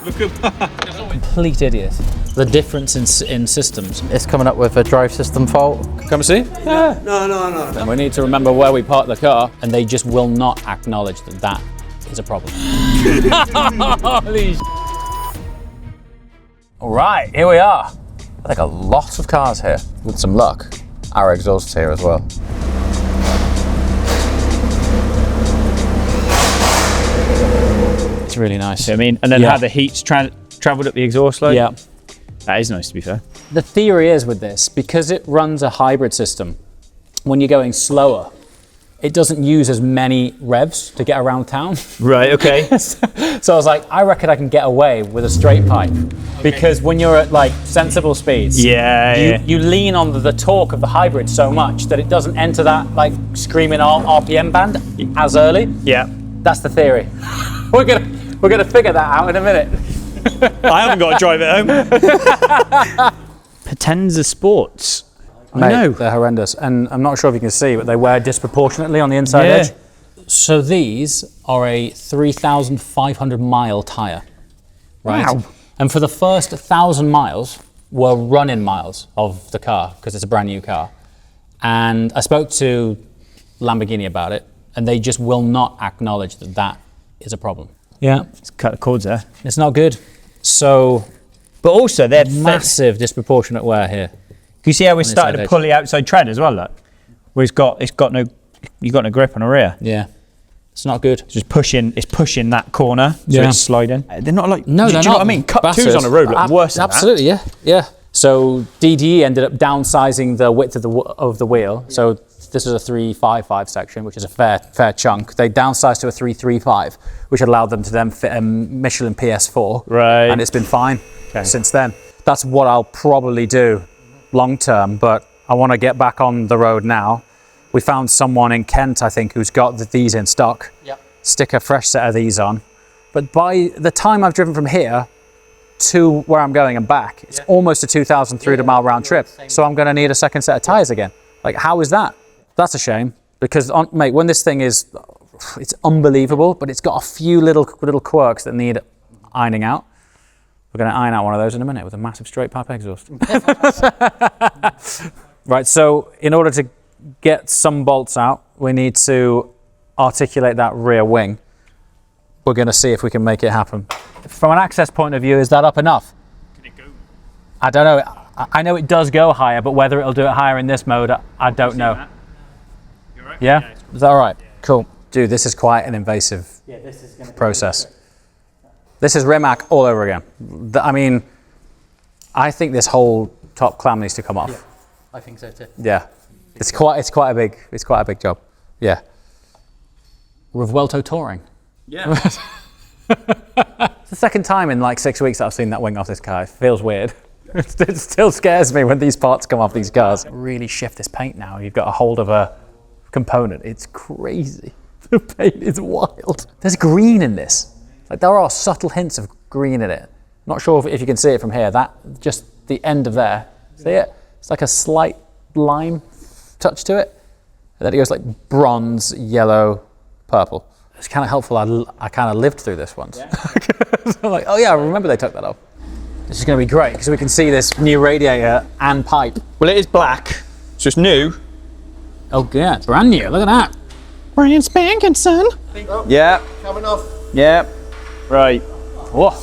Look at Complete idiot. The difference in systems. It's coming up with a drive system fault. Come and see? Yeah. No. And we need to remember where we parked the car, and they just will not acknowledge that that is a problem. Holy All right, here we are. I think a lot of cars here. With some luck, our exhaust's here as well. It's really nice. I mean, and then how the heat's travelled up the exhaust line. Yeah. That is nice, to be fair. The theory is with this, because it runs a hybrid system, when you're going slower, it doesn't use as many revs to get around town. Right, okay. So I was like, I reckon I can get away with a straight pipe. Because when you're at like sensible speeds, you lean on the torque of the hybrid so much that it doesn't enter that like screaming RPM band as early. Yeah. That's the theory. We're gonna figure that out in a minute. I haven't got to drive it home. Potenza Sports. Mate, I know. they're horrendous, and I'm not sure if you can see, but they wear disproportionately on the inside edge. So these are a 3,500 mile tyre, right? Wow. And for the first 1,000 miles were run-in miles of the car, because it's a brand new car. And I spoke to Lamborghini about it, and they just will not acknowledge that that is a problem. Yeah. Let's cut the cords there. It's not good. So, but also they're massive disproportionate wear here. Can you see how we started to pull the outside tread as well, look? Where you've got no grip on the rear. Yeah. It's not good. It's pushing that corner, so it's sliding. They're not like, no, do you know what I mean? Cut twos on the road look worse than absolutely, that. Yeah. So DDE ended up downsizing the width of the wheel. So this is a 355 section, which is a fair chunk. They downsized to a 335, which allowed them to then fit a Michelin PS4. Right. And it's been fine since then. That's what I'll probably do long term, but I want to get back on the road now. We found someone in Kent, I think, who's got these in stock. Yep. Stick a fresh set of these on. But by the time I've driven from here to where I'm going and back, it's almost a 2,300 mile round trip. So I'm going to need a second set of tyres again. Like, how is that? That's a shame, because mate, when this thing is, it's unbelievable, but it's got a few little quirks that need ironing out. We're going to iron out one of those in a minute with a massive straight pipe exhaust. Right, so in order to get some bolts out, we need to articulate that rear wing. We're going to see if we can make it happen. From an access point of view, is that up enough? Can it go? I don't know. I know it does go higher, but whether it'll do it higher in this mode, I don't know. You're right? Yeah? Is that all right? Yeah. Cool. Dude, this is quite an invasive process. This is Rimac all over again. I mean, I think this whole top clam needs to come off. Yeah, I think so too. Yeah. It's quite a big job. Yeah. Revuelto touring. Yeah. It's the second time in like 6 weeks that I've seen that wing off this car. It feels weird. It still scares me when these parts come off these cars. Really shift this paint now. You've got a hold of a component. It's crazy. The paint is wild. There's green in this. Like, there are subtle hints of green in it. Not sure if you can see it from here. That, just the end of there. See it? It's like a slight lime touch to it. And then it goes like bronze, yellow, purple. It's kind of helpful. I kind of lived through this once. Yeah. So I'm like, oh yeah, I remember they took that off. This is going to be great because we can see this new radiator and pipe. Well, it is black, so it's new. Oh yeah, it's brand new. Look at that. Brand spanking, son. Oh, yeah. Coming off. Yeah. Right. Whoa.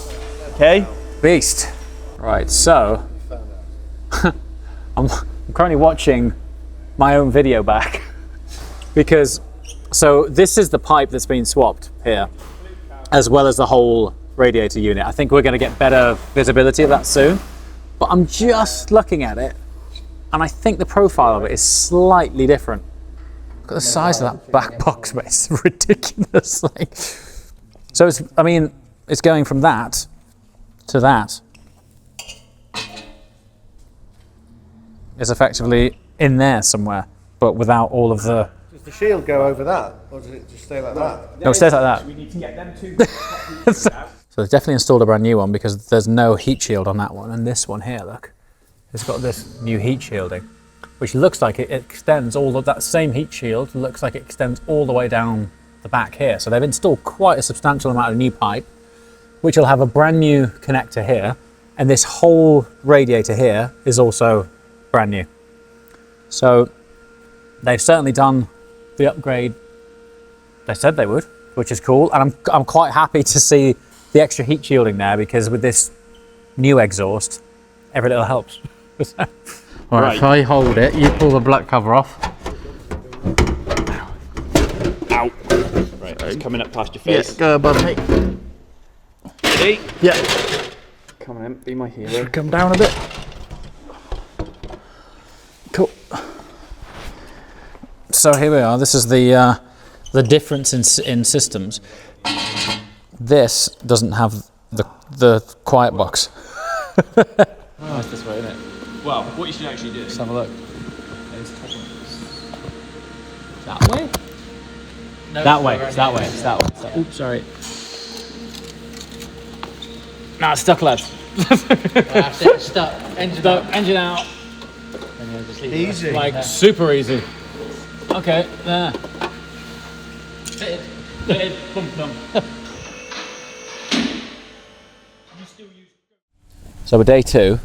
Okay. Beast. Right, so I'm currently watching my own video back because, so this is the pipe that's been swapped here, as well as the whole radiator unit. I think we're going to get better visibility of that soon, but I'm just looking at it and I think the profile of it is slightly different. Look at the size of that back box, mate. It's ridiculous. Like, so it's, I mean, it's going from that to that. It's effectively in there somewhere, but without all of the... Does the shield go over that, or does it just stay like that? No, it stays like that. We need to get them two. So they've definitely installed a brand new one because there's no heat shield on that one. And this one here, look, it's got this new heat shielding, which looks like it extends all of that same heat shield, looks like it extends all the way down the back here. So they've installed quite a substantial amount of new pipe. which will have a brand new connector here, and this whole radiator here is also brand new. So they've certainly done the upgrade they said they would, which is cool. And I'm quite happy to see the extra heat shielding there, because with this new exhaust, every little helps. Right, if I hold it, you pull the black cover off. Ow. Right, it's coming up past your face. Yeah, go above me. See? Yeah. Come on, be my hero. Come down a bit. Cool. So here we are. This is the difference in systems. This doesn't have the quiet box. Oh, it's this way, isn't it? Well, what you should actually do. Let's have a look. That way? No, that way. It's that way. It's that way. It's that way. Oops, sorry. Nah, it's stuck, lads. That's it, stuck. Engine Stuck. Engine out. Easy. Like super easy. Okay, there. Fitted. So with day 2,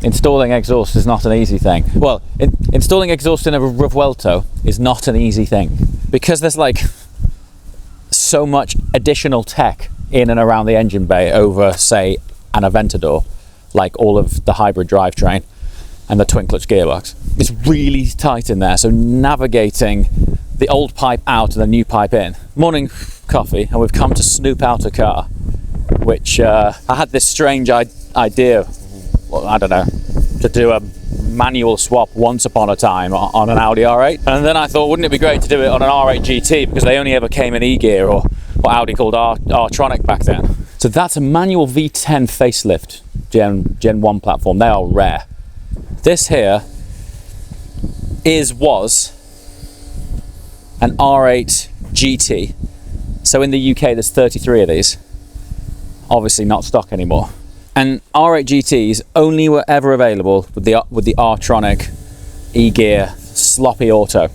installing exhaust is not an easy thing. Well, installing exhaust in a Revuelto is not an easy thing, because there's like so much additional tech in and around the engine bay over, say, an Aventador, like all of the hybrid drivetrain and the twin clutch gearbox. It's really tight in there, so navigating the old pipe out and the new pipe in. Morning coffee, and we've come to snoop out a car, which I had this strange idea, well, I don't know, to do a manual swap once upon a time on an Audi R8, and then I thought, wouldn't it be great to do it on an R8 GT, because they only ever came in E-gear, or what Audi called R-tronic back then. So that's a manual V10 facelift Gen 1 platform. They are rare. This here was an R8 GT. So in the UK there's 33 of these, obviously not stock anymore. And R8 GTs only were ever available with the R-tronic E-gear sloppy auto.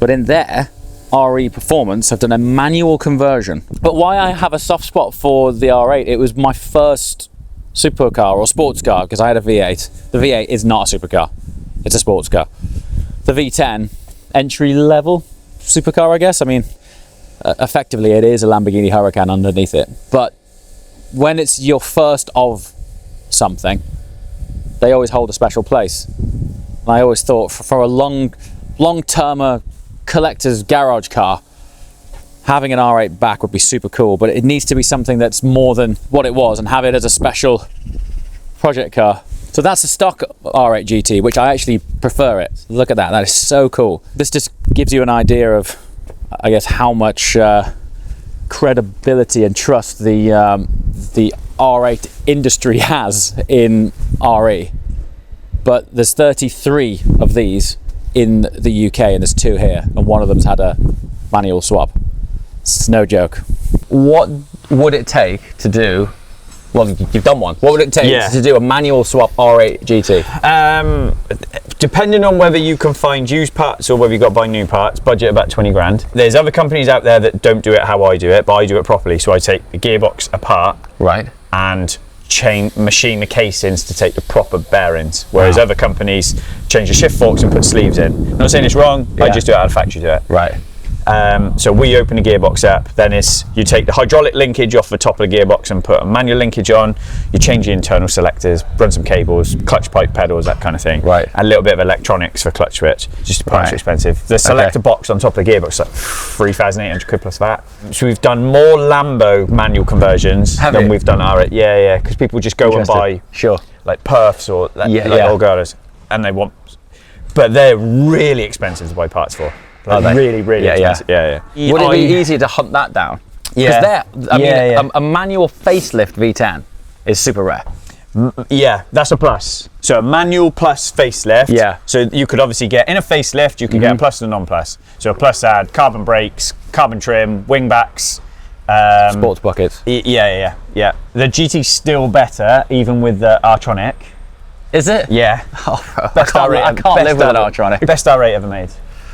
But in there, RE Performance have done a manual conversion. But why I have a soft spot for the R8, it was my first supercar or sports car, because I had a V8. The V8 is not a supercar, it's a sports car. The V10, entry level supercar, I guess. I mean, effectively it is a Lamborghini Huracan underneath it. But when it's your first of something, they always hold a special place. And I always thought for a long-termer collector's garage car, having an R8 back would be super cool, but it needs to be something that's more than what it was and have it as a special project car. So that's a stock R8 GT, which I actually prefer it. Look at that, that is so cool. This just gives you an idea of, I guess, how much credibility and trust the R8 industry has in RE. But there's 33 of these in the UK, and there's 2 here, and one of them's had a manual swap. It's no joke. What would it take to do, well, you've done one, what would it take to do a manual swap R8 GT? Depending on whether you can find used parts or whether you've got to buy new parts, budget about 20 grand. There's other companies out there that don't do it how I do it, but I do it properly. So I take the gearbox apart, Right. and machine the casings to take the proper bearings, whereas other companies change the shift forks and put sleeves in. I'm not saying it's wrong, I just do it how the factory do it. Right. So we open the gearbox up, then you take the hydraulic linkage off the top of the gearbox and put a manual linkage on, you change the internal selectors, run some cables, clutch pipe pedals, that kind of thing. Right. And a little bit of electronics for clutch switch, just parts expensive. The selector box on top of the gearbox is like 3,800 quid plus that. So we've done more Lambo manual conversions than we've done R8. Yeah, because people just go and buy like perfs or old girders, and they want, but they're really expensive to buy parts for. Like really expensive. Yeah. Would it be easier to hunt that down? Yeah. Because a manual facelift V10 is super rare. Yeah, that's a plus. So a manual plus facelift. Yeah. So you could obviously get, in a facelift, you could get a plus and a non-plus. So a plus had carbon brakes, carbon trim, wing backs. Sports buckets. Yeah. The GT's still better, even with the R-tronic. Is it? Yeah. Oh, bro. I can't live with an R-tronic. Best R8 ever made.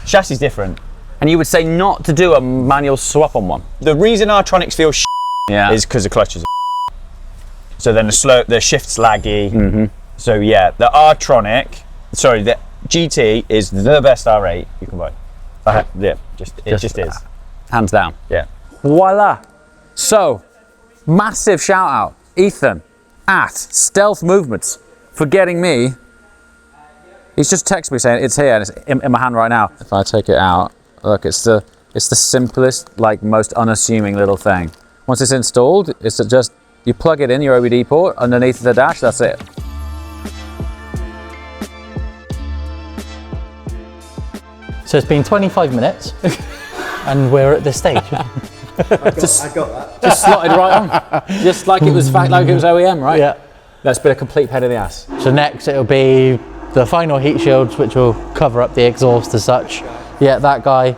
Chassis different. And you would say not to do a manual swap on one? The reason R-tronics feel is because the clutches. So then the shift's laggy. So yeah, the the GT is the best R8 you can buy. Yeah, it just is. Hands down. Yeah. Voila. So, massive shout out, Ethan at Stealth Movements, for getting me. He's just texted me saying it's here and it's in my hand right now. If I take it out, look, it's the simplest, like most unassuming little thing. Once it's installed, it's just, you plug it in your OBD port underneath the dash, that's it. So it's been 25 minutes and we're at this stage. I got that. Just slotted right on. Just like it was OEM, right? Yeah. That's been a complete pain in the ass. So next it'll be the final heat shields, which will cover up the exhaust as such. Yeah, that guy.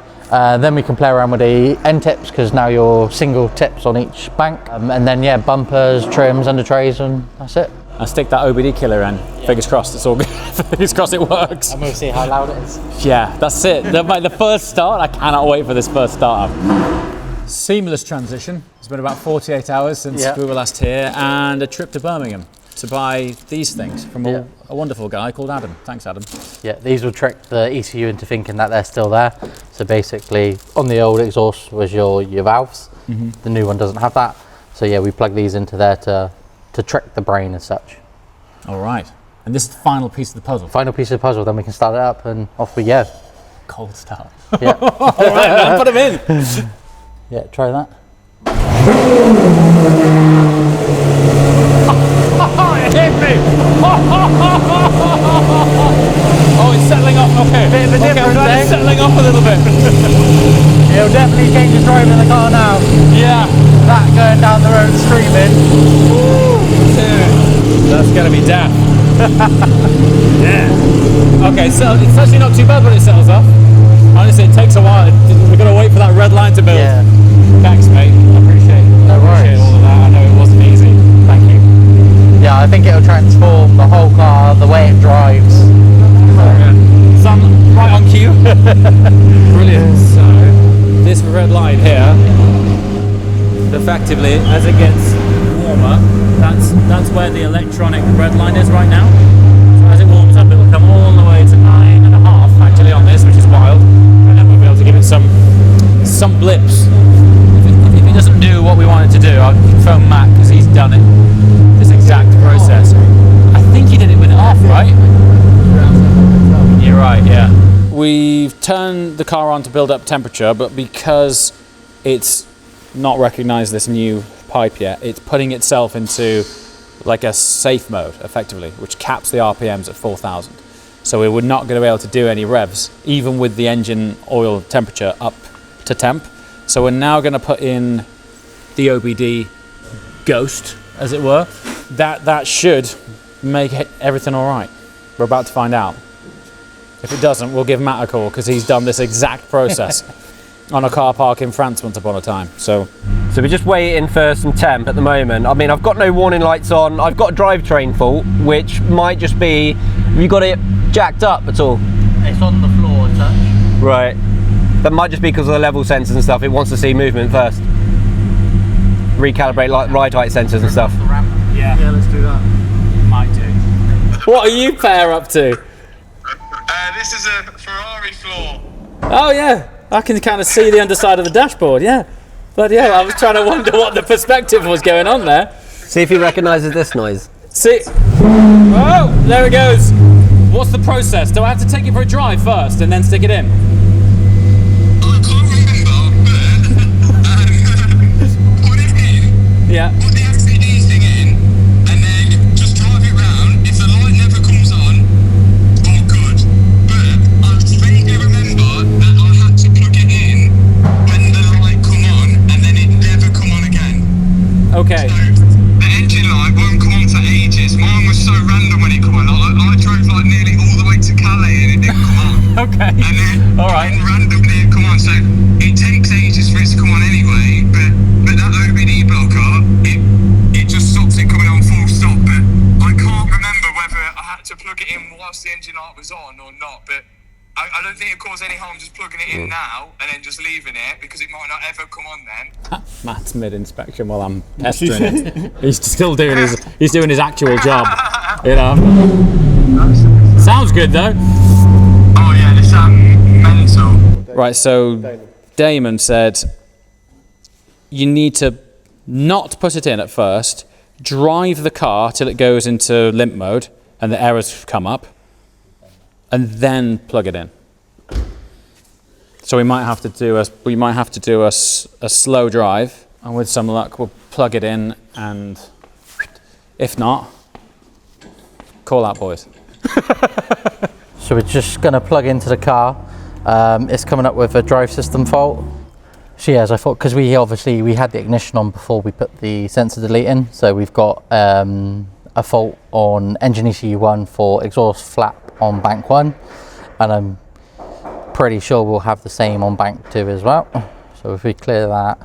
Then we can play around with the end tips, because now you're single tips on each bank. And then yeah, bumpers, trims, under trays, and that's it. I'll stick that OBD killer in. Fingers crossed, it's all good. Fingers crossed it works. And we'll see how loud it is. Yeah, that's it. The first start, I cannot wait for this first start up. Seamless transition. It's been about 48 hours since we were last here, and a trip to Birmingham to buy these things from a wonderful guy called Adam. Thanks, Adam. Yeah, these will trick the ECU into thinking that they're still there. So basically, on the old exhaust was your valves. The new one doesn't have that. So yeah, we plug these into there to trick the brain as such. All right. And this is the final piece of the puzzle. Final piece of the puzzle, then we can start it up and off we go. Cold start. Yeah. All right, man, put them in. Yeah, try that. It hit me! Oh, it's settling off. Okay. Bit of a difference, I'm glad it's settling off a little bit. It'll definitely change the driving in the car now. Yeah. That going down the road screaming. Dude, that's gonna be daft. Yeah. Okay, so it's actually not too bad when it settles off. Honestly, it takes a while. We're gonna wait for that red line to build. Yeah. Thanks, mate. I appreciate it. No worries. Appreciate all of that. I know it wasn't easy. Thank you. Yeah, I think it'll transform the whole car, the way it drives. Sun right on cue. Brilliant. So this red line here, effectively, as it gets warmer, that's where the electronic red line is right now. So as it warms up, it will come all the way to 9.5 actually on this, which is wild, and then we'll be able to give it some blips. If it doesn't do what we want it to do, I'll phone Matt, because he's done it. This exact process. I think he did it with it off, right? You're right, yeah. We've turned the car on to build up temperature, but because it's not recognised this new pipe yet, it's putting itself into like a safe mode, effectively, which caps the RPMs at 4,000. So we were not going to be able to do any revs, even with the engine oil temperature up to temp. So we're now going to put in the OBD ghost, as it were. That should make everything all right. We're about to find out. If it doesn't, we'll give Matt a call, because he's done this exact process on a car park in France once upon a time. So we're just waiting for some temp at the moment. I mean, I've got no warning lights on. I've got a drivetrain fault, which might just be, have you got it jacked up at all? It's on the floor as such. Right. That might just be because of the level sensors and stuff. It wants to see movement first. Recalibrate like ride height sensors and stuff. yeah, let's do that. might do. What are you pair up to? This is a Ferrari floor. Oh yeah, I can kind of see the underside of the dashboard. Yeah, but yeah, I was trying to wonder what the perspective was going on there. See if he recognises this noise. See, oh, there it goes. What's the process? Do I have to take it for a drive first and then stick it in? I can't remember, but put it in. Yeah. Put the FCD thing in, and then just drive it round. If the light never comes on, all good. But I vaguely remember that I had to plug it in when the light come on, and then it never come on again. Okay. So the engine light won't come on for ages. Mine was so random when it come on. I drove like nearly all the way to Calais and it didn't come on. Okay. And then, all right. and randomly it come on. So it takes ages for it to come on anyway. But that OBD blocker, it just stops it coming on full stop. But I can't remember whether I had to plug it in whilst the engine light was on or not. But I don't think it causes any harm just plugging it in now and then just leaving it, because it might not ever come on then. Matt's mid-inspection while I'm pestering it. He's still doing his actual job. You know. Sounds good though. Oh yeah, this mental. Right, so Damon said you need to not put it in at first, drive the car till it goes into limp mode and the errors come up, and then plug it in. So we might have to do a slow drive, and with some luck we'll plug it in, and if not, call out, boys. So we're just going to plug into the car. It's coming up with a drive system fault. So yeah, as I thought, because we had the ignition on before we put the sensor delete in, so we've got a fault on engine ECU 1 for exhaust flap on bank 1, and I'm pretty sure we'll have the same on bank 2 as well. So if we clear that.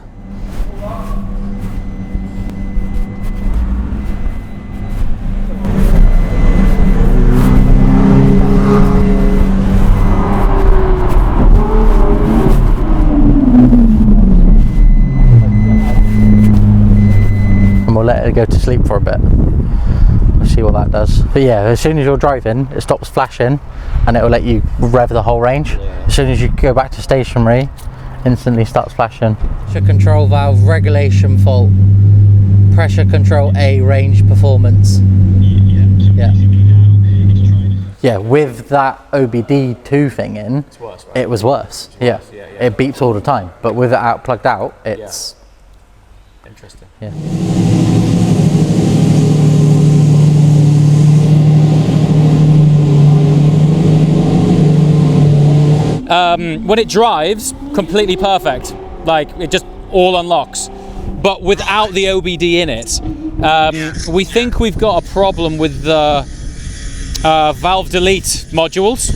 And we'll let it go to sleep for a bit. See what that does. But yeah, as soon as you're driving, it stops flashing and it will let you rev the whole range. As soon as you go back to stationary, instantly starts flashing. Pressure control valve regulation fault. Pressure control A range performance. Yeah. Yeah, with that OBD2 thing in, it was worse. Yeah. It beeps all the time, but with it plugged out, it's interesting. Yeah. When it drives, completely perfect. Like, it just all unlocks. But without the OBD in it, we think we've got a problem with the valve delete modules,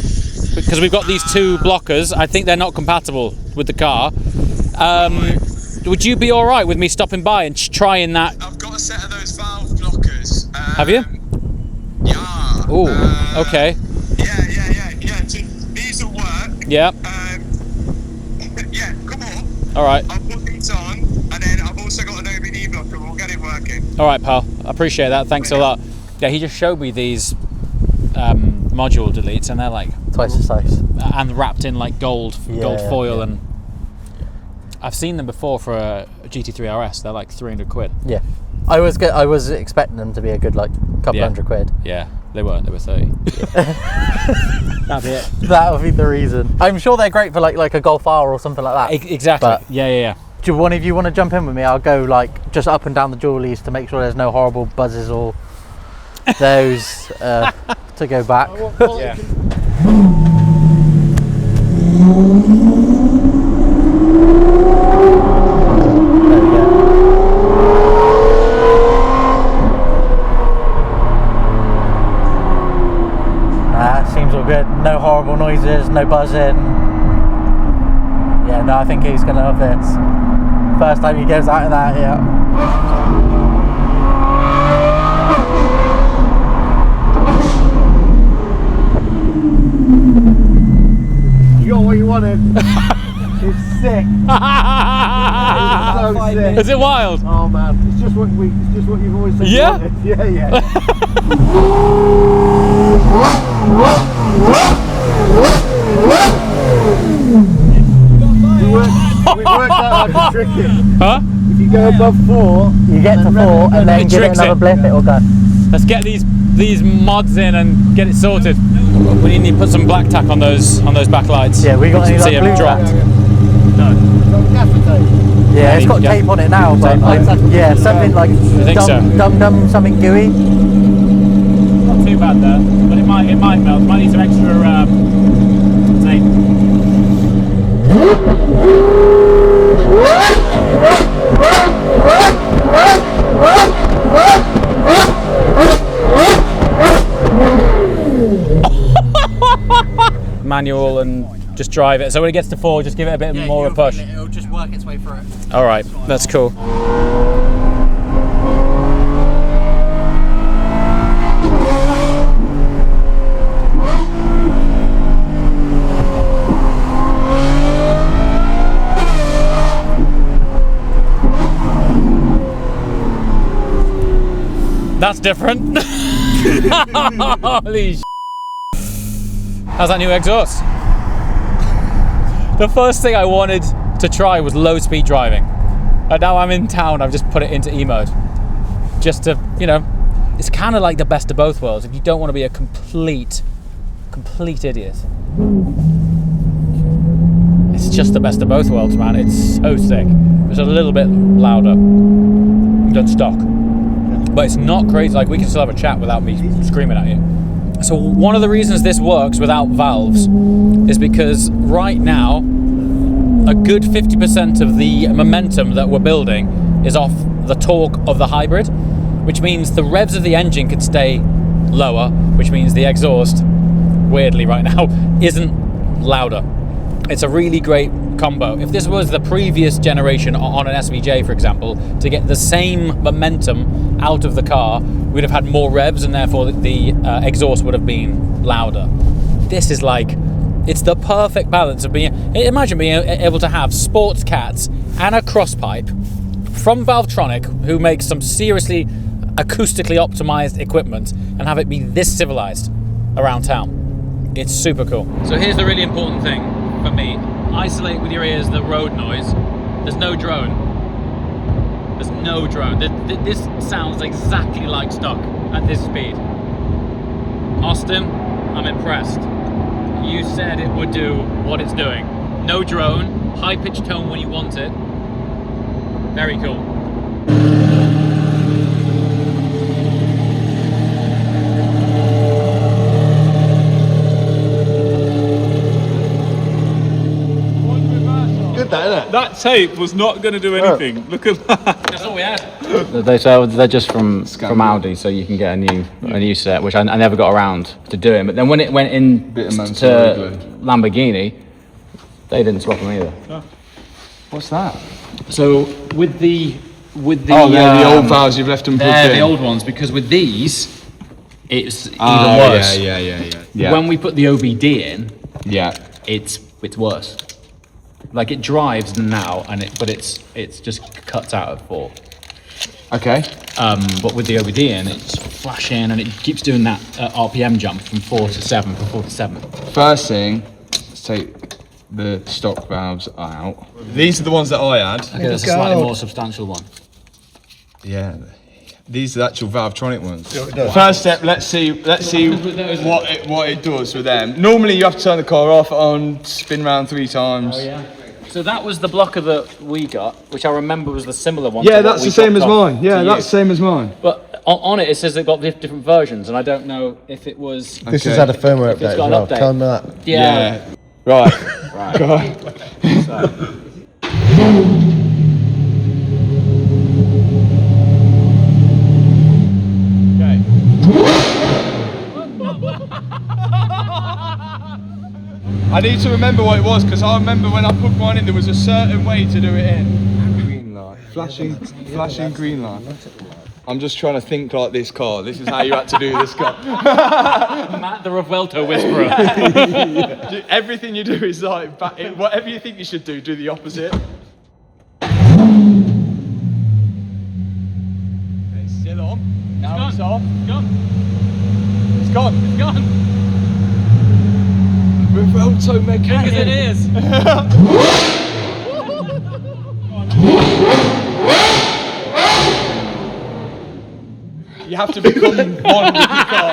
because we've got these two blockers. I think they're not compatible with the car. Would you be all right with me stopping by and trying that? I've got a set of those valve blockers. Have you? Yeah. Oh, okay. Yeah. These will work. Yeah. Yeah, come on. All right. I'll put these on, and then I've also got an OBD blocker. We'll get it working. All right, pal. I appreciate that. Thanks a lot. Yeah, he just showed me these module deletes, and they're like twice the size and wrapped in like gold foil, yeah. And I've seen them before for a GT3 RS. They're like 300 quid. Yeah, I was expecting them to be a good like couple hundred quid. Yeah, they weren't. They were 30. That'd be it. That would be the reason. I'm sure they're great for like a Golf R or something like that. Exactly. But yeah. Do one of you want to jump in with me? I'll go like just up and down the dualies to make sure there's no horrible buzzes or those to go back. Yeah. There we go. That seems all good. No horrible noises, no buzzing. Yeah, no, I think he's going to love this. First time he goes out of that, yeah. You got what you wanted. It's sick. It's so sick. Is it wild? Oh man, it's just what you've always said. Yeah? You wanted. Yeah. We worked out how to trick it. Huh? If you go above 4, You get to 4 and then It give it tricks another it. blip, it'll go. Let's get these mods in and get it sorted. We need to put some black tack on those back lights. Yeah, we got any See like them blue dropped. tack? Yeah, it's got yeah. tape on it now, but yeah, something like think so. dum something gooey. Not too bad there, but it might melt. Might need some extra tape. Manual and just drive it. So when it gets to 4, just give it a bit more of a push. It'll just work its way through it. All right, that's cool. That's different. Holy How's that new exhaust? The first thing I wanted to try was low speed driving. And now I'm in town, I've just put it into E mode. Just to, you know, it's kind of like the best of both worlds if you don't want to be a complete idiot. It's just the best of both worlds, man. It's so sick. It's a little bit louder than stock. But it's not crazy, like we can still have a chat without me screaming at you. So one of the reasons this works without valves is because right now, a good 50% of the momentum that we're building is off the torque of the hybrid, which means the revs of the engine can stay lower, which means the exhaust, weirdly right now, isn't louder. It's a really great combo. If this was the previous generation on an SVJ, for example, to get the same momentum out of the car, we'd have had more revs and therefore the exhaust would have been louder. This is like, it's the perfect balance of imagine being able to have sports cats and a crosspipe from Valvetronic, who makes some seriously acoustically optimized equipment, and have it be this civilized around town. It's super cool. So here's the really important thing for me. Isolate with your ears the road noise. There's no drone. There's no drone. This sounds exactly like stock at this speed. Austin, I'm impressed. You said it would do what it's doing. No drone, high pitched tone when you want it. Very cool. That tape was not going to do anything. Look at that. That's all we had. They're just from Audi, so you can get a new set, which I never got around to doing. But then when it went in to Lamborghini, they didn't swap them either. Oh. What's that? So with the the old valves you've left them plugged in. the old ones, because with these, it's even worse. Yeah. When we put the OBD in, Yeah. it's worse. Like it drives now, but it's just cuts out at 4. Okay. But with the OBD in, it's flashing and it keeps doing that RPM jump from 4 to 7, from 4 to 7. First thing, let's take the stock valves out. These are the ones that I had. Okay, that's a slightly more substantial one. Yeah. These are the actual Valvetronic ones. First step, let's see what it does with them. Normally you have to turn the car off, on, spin round 3 times. Oh yeah. So that was the blocker that we got, which I remember was the similar one. Yeah, that's the same as mine. Yeah, that's the same as mine. But on it says they've got different versions, and I don't know if it was. This has had a firmware if it's update got as well. an update. Tell them that. Yeah. Right. Right. Go on. I need to remember what it was, because I remember when I put mine in, there was a certain way to do it in. Green light. Flashing green light. I'm just trying to think like this car. This is how you had to do this car. Matt the Revuelto whisperer. Everything you do is like, whatever you think you should do the opposite. Okay, still on. Now it's off. It's gone. It's gone. Revuelto mechanic. Because it is. You have to become one with your car.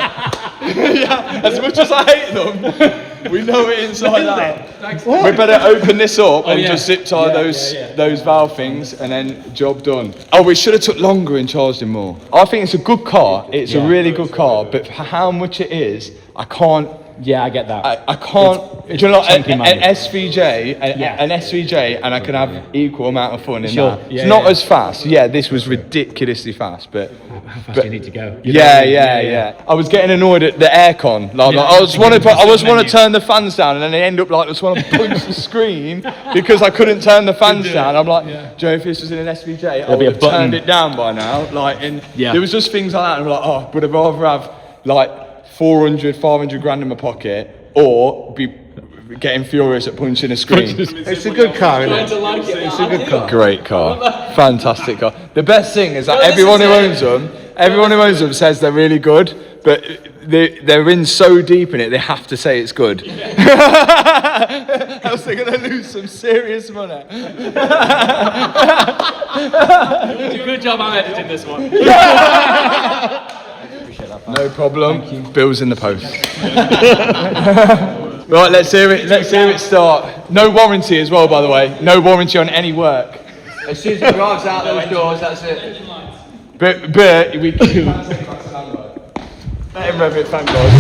Yeah, as much as I hate them, we know it inside out. We better open this up and just zip tie those valve things, and then job done. Oh, we should have took longer and charged him more. I think it's a good car. It's a really good car, but for how much it is, I can't. Yeah, I get that. I can't. Do you know, like, an money. SVJ, an SVJ, and I can have equal amount of fun in that. Yeah, it's not as fast. Yeah, this was ridiculously fast, but How fast do you need to go? yeah. I was getting annoyed at the aircon. Like, I just want to turn the fans down, and then they end up like I just want to punch the screen because I couldn't turn the fans down. I'm like, do you know, if this was in an SVJ, I would have turned it down by now. Like, and there was just things like that. And I'm like, oh, would I rather have like 400, 500 grand in my pocket, or be getting furious at punching a screen? It's a good car, isn't it? It's a good car. Great car. Fantastic car. The best thing is that everyone who owns them Everyone who owns them says they're really good, but they're in so deep in it, they have to say it's good. Else they're going to lose some serious money. Good job I'm editing this one. No problem. Bill's in the post. Right, let's hear it. Let's hear it start. No warranty as well, by the way. No warranty on any work. As soon as he drives out those doors, that's it. But we can. Let him rev it, thank God.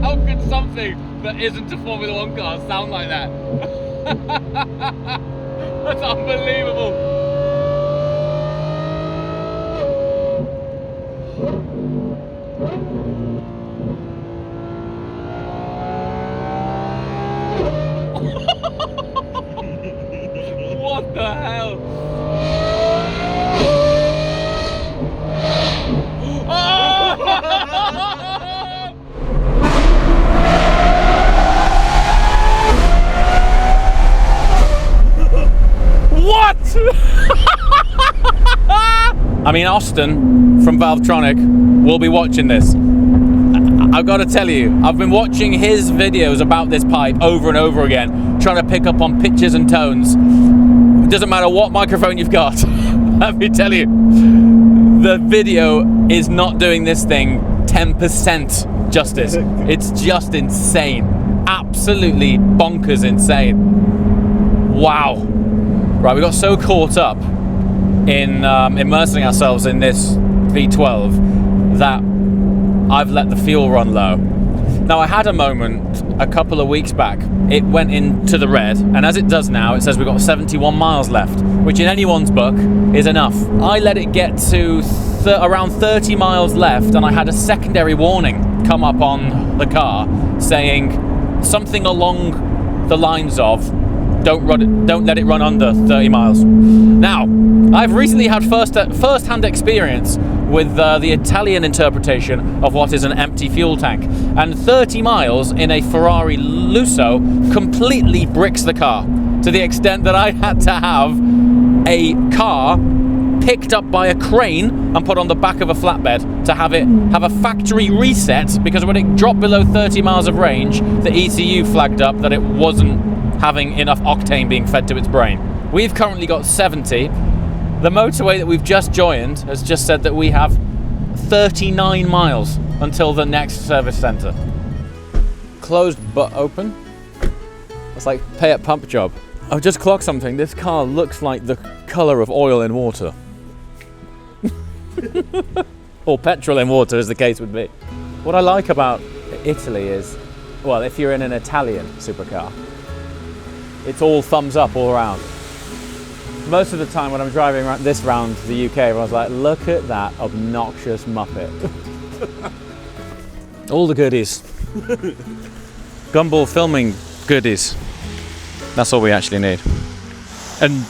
How could something that isn't a Formula 1 car sound like that? That's unbelievable. What the hell? What? I mean, Austin from Valvetronic will be watching this. I've got to tell you, I've been watching his videos about this pipe over and over again, trying to pick up on pitches and tones. It doesn't matter what microphone you've got. Let me tell you, the video is not doing this thing 10% justice. It's just insane. Absolutely bonkers insane. Wow. Right, we got so caught up in immersing ourselves in this V12 that I've let the fuel run low. Now, I had a moment a couple of weeks back. It went into the red, and as it does now, it says we've got 71 miles left, which in anyone's book is enough. I let it get to around 30 miles left, and I had a secondary warning come up on the car saying something along the lines of, don't let it run under 30 miles. Now, I've recently had first-hand experience with the Italian interpretation of what is an empty fuel tank, and 30 miles in a Ferrari Lusso completely bricks the car, to the extent that I had to have a car picked up by a crane and put on the back of a flatbed to have a factory reset, because when it dropped below 30 miles of range, the ECU flagged up that it wasn't having enough octane being fed to its brain. We've currently got 70. The motorway that we've just joined has just said that we have 39 miles until the next service centre. Closed but open. It's like pay at pump job. I've just clocked something. This car looks like the colour of oil in water. Or petrol in water, as the case would be. What I like about Italy is, well, if you're in an Italian supercar, it's all thumbs up all around. Most of the time when I'm driving around the UK, everyone's like, look at that obnoxious muppet. All the goodies. Gumball filming goodies. That's all we actually need. And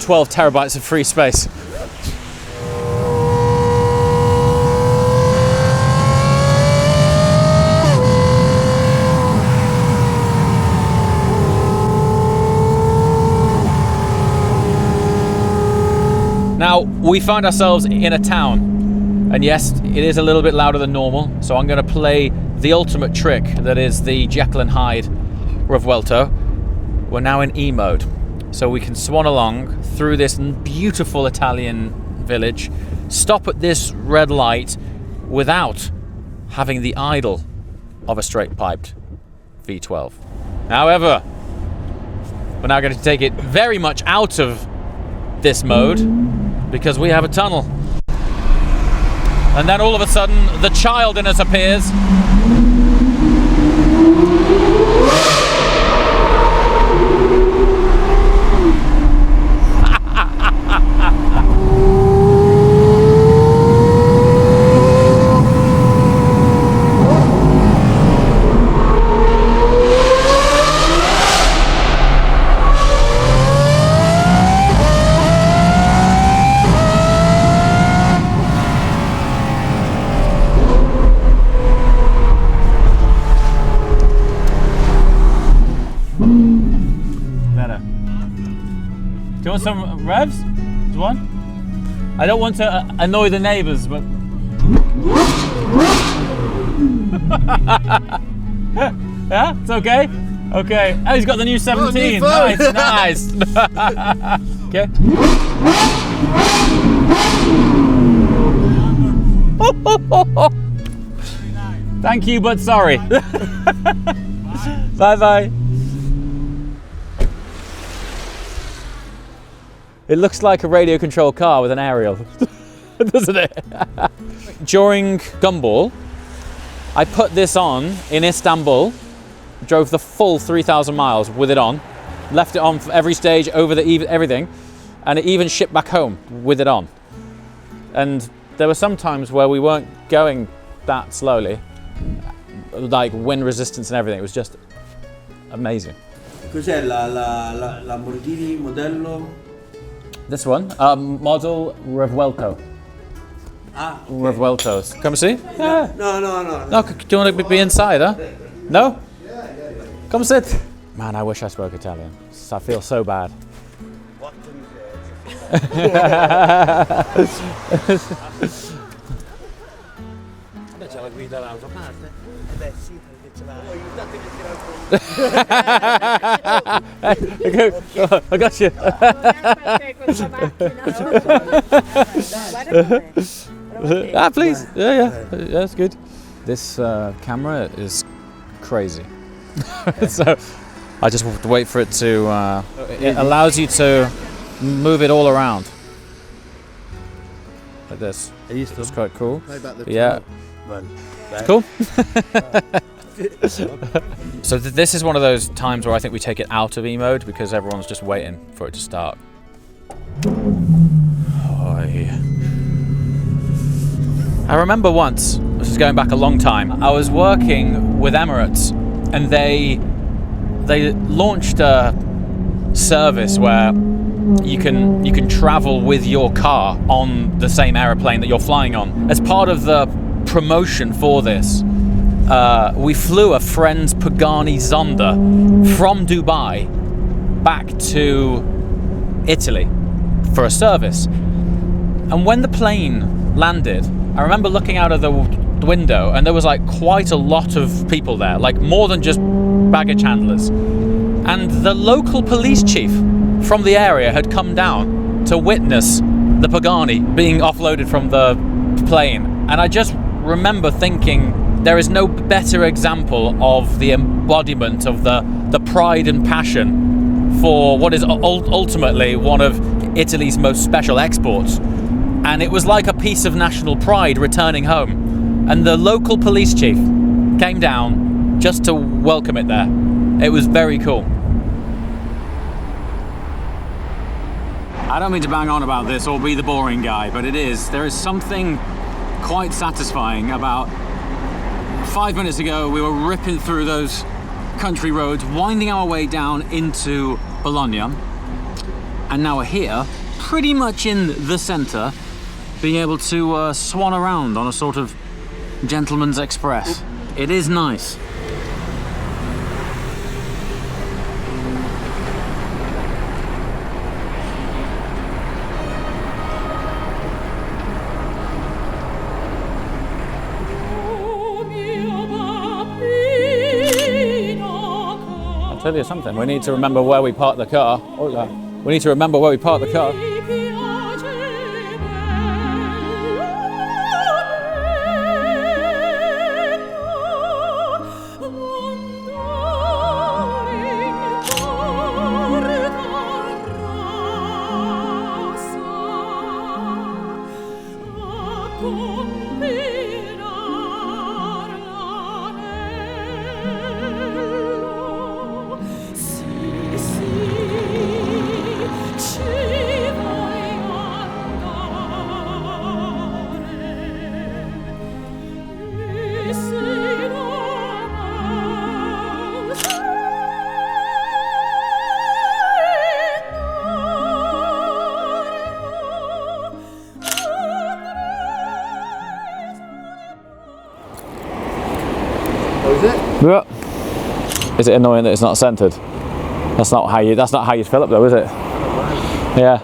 12 terabytes of free space. Now, we find ourselves in a town, and yes, it is a little bit louder than normal, so I'm going to play the ultimate trick that is the Jekyll and Hyde Revuelto. We're now in E mode, so we can swan along through this beautiful Italian village, stop at this red light without having the idle of a straight-piped V12. However, we're now going to take it very much out of this mode, because we have a tunnel. And then all of a sudden, the child in us appears. you want some revs? Do you want? I don't want to annoy the neighbours, but. Yeah, it's okay. Okay. Oh, he's got the new 17. Nice, nice. Okay. Thank you, but sorry. Bye bye. It looks like a radio controlled car with an aerial, doesn't it? During Gumball, I put this on in Istanbul, drove the full 3,000 miles with it on, left it on for every stage, over everything, and it even shipped back home with it on. And there were some times where we weren't going that slowly, like wind resistance and everything. It was just amazing. Cos'è la Lamborghini modello? This one, model Revuelto. Ah, okay. Revueltos. Come see? Yeah. No. No, do you want to be inside, huh? No? Come sit. Man, I wish I spoke Italian. I feel so bad. C'è la guida dall'altra parte? Beh sì, perché ce l'ha. I got you. Ah, please. Yeah, that's good. This camera is crazy. So I just have to wait for it to. It allows you to move it all around like this. It's quite cool. Yeah, it's cool. So this is one of those times where I think we take it out of E mode because everyone's just waiting for it to start. Oh, yeah. I remember once, this is going back a long time, I was working with Emirates and they launched a service where you can travel with your car on the same aeroplane that you're flying on. As part of the promotion for this, we flew a friend's Pagani Zonda from Dubai back to Italy for a service. And when the plane landed, I remember looking out of the window and there was like quite a lot of people there, like more than just baggage handlers. And the local police chief from the area had come down to witness the Pagani being offloaded from the plane. And I just remember thinking, there is no better example of the embodiment of the pride and passion for what is ultimately one of Italy's most special exports. And it was like a piece of national pride returning home. And the local police chief came down just to welcome it there. It was very cool. I don't mean to bang on about this or be the boring guy, but there is something quite satisfying about 5 minutes ago we were ripping through those country roads, winding our way down into Bologna, and now we're here, pretty much in the centre, being able to swan around on a sort of gentleman's express. It is nice. I'll tell you something, we need to remember where we parked the car. We need to remember where we parked the car. Yeah. Is it annoying that it's not centered? That's not how you fill up though, is it? Yeah.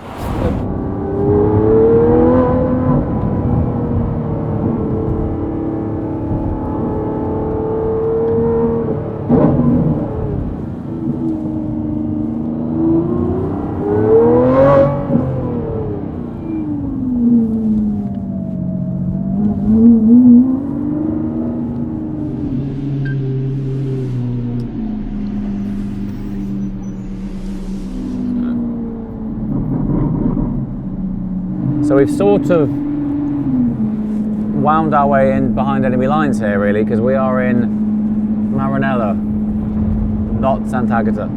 So we've sort of wound our way in behind enemy lines here, really, because we are in Maranello, not Sant'Agata.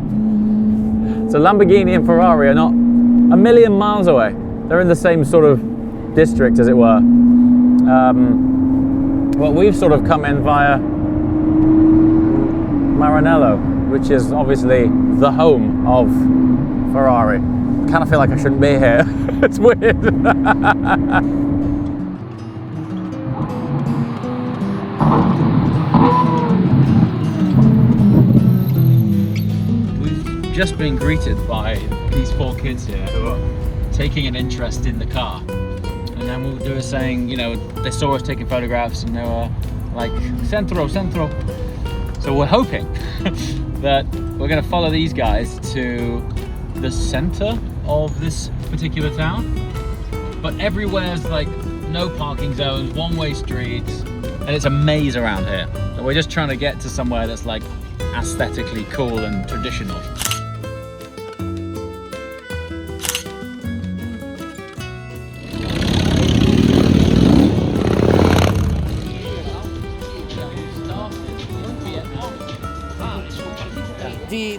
So Lamborghini and Ferrari are not a million miles away. They're in the same sort of district, as it were. Well, we've sort of come in via Maranello, which is obviously the home of Ferrari. I kind of feel like I shouldn't be here. It's weird. We've just been greeted by these 4 kids here who are taking an interest in the car. And then they were saying, you know, they saw us taking photographs and they were like, centro, centro. So we're hoping that we're going to follow these guys to the center of this particular town. But everywhere's like no parking zones, one-way streets, and it's a maze around here. So we're just trying to get to somewhere that's like aesthetically cool and traditional.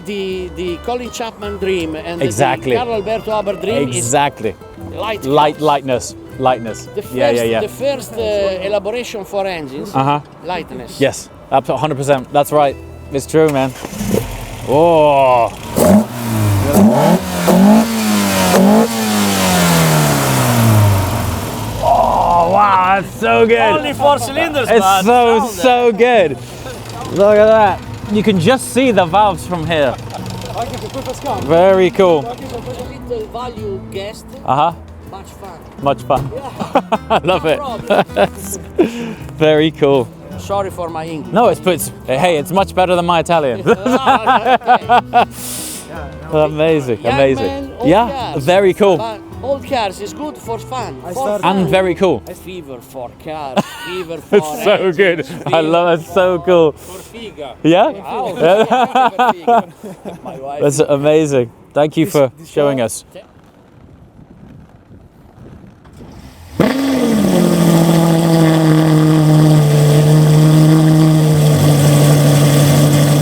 The Colin Chapman dream and Exactly. the Carlo Alberto Haber dream Exactly. is light. Lightness. The first, The first elaboration for engines, lightness. Yes, 100%. That's right. It's true, man. Oh. Oh, wow, that's so good. Only 4 cylinders, It's so good. Look at that. You can just see the valves from here. Very cool. Little value guest, much fun. Much fun. I love it. Very cool. Sorry for my English. No, it's much better than my Italian. Amazing, amazing. Man, old Yeah, cars. very cool. But old cars is good for fun. And very cool. Fever for cars, fever for It's so engines, good. fever I love it. So cool. for figa. Yeah? My wife. That's amazing. Thank you for showing us.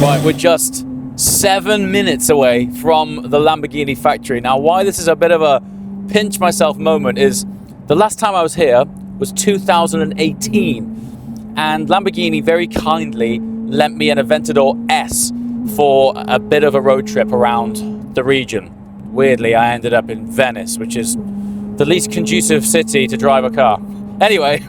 Right, we're just 7 minutes away from the Lamborghini factory. Now, why this is a bit of a pinch myself moment is the last time I was here was 2018, and Lamborghini very kindly lent me an Aventador S for a bit of a road trip around the region. Weirdly, I ended up in Venice, which is the least conducive city to drive a car. Anyway,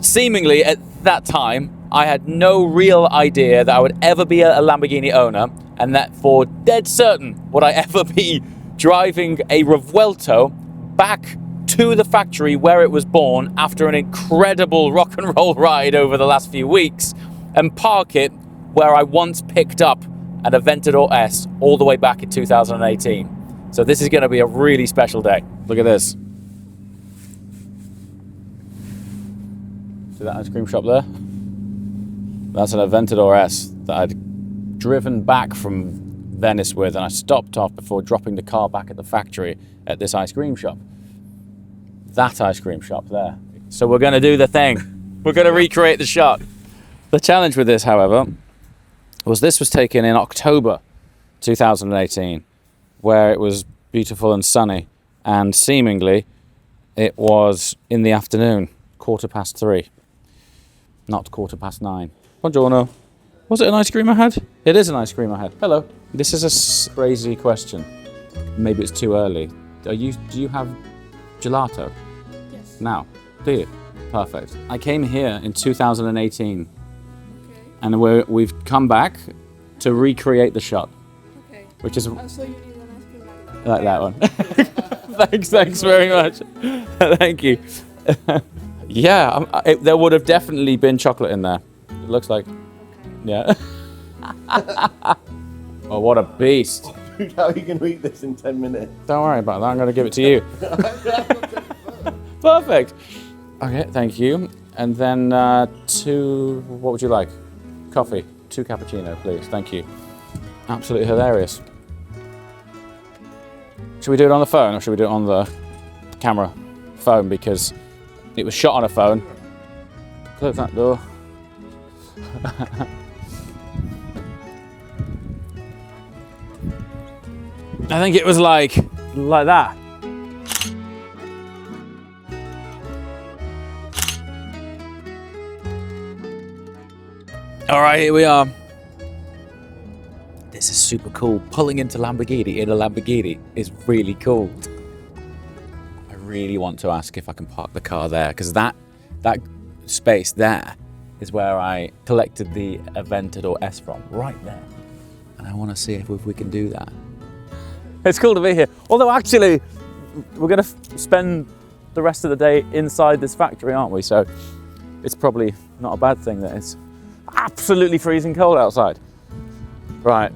seemingly at that time, I had no real idea that I would ever be a Lamborghini owner, and that for dead certain would I ever be driving a Revuelto back to the factory where it was born after an incredible rock and roll ride over the last few weeks, and park it where I once picked up an Aventador S all the way back in 2018. So this is going to be a really special day. Look at this. See that ice cream shop there? That's an Aventador S that I'd driven back from Venice with, and I stopped off before dropping the car back at the factory at this ice cream shop. That ice cream shop there. So we're going to do the thing. We're going to recreate the shot. The challenge with this, however, was this was taken in October 2018, where it was beautiful and sunny, and seemingly it was in the afternoon, 3:15, not 9:15. Buongiorno. Was it an ice cream I had? It is an ice cream I had. Hello. This is a crazy question. Maybe it's too early. Do you have gelato? Yes. Now, do you? Perfect. I came here in 2018, Okay. and we've come back to recreate the shot, Okay. which is Oh, so you need an ice cream like that. like that one. thanks very much. Thank you. Yeah, there would have definitely been chocolate in there. It looks like, yeah. Oh, what a beast. How are you going to eat this in 10 minutes? Don't worry about that, I'm going to give it to you. Perfect. Okay, thank you. And then 2, what would you like? Coffee, 2 cappuccino, please, thank you. Absolutely hilarious. Should we do it on the phone or should we do it on the camera? Phone, because it was shot on a phone. Close that door. I think it was like that. All right, here we are. This is super cool. Pulling into Lamborghini in a Lamborghini is really cool. I really want to ask if I can park the car there, because that space there is where I collected the Aventador S from, right there. And I want to see if we can do that. It's cool to be here. Although actually, we're going to spend the rest of the day inside this factory, aren't we? So it's probably not a bad thing that it's absolutely freezing cold outside. Right.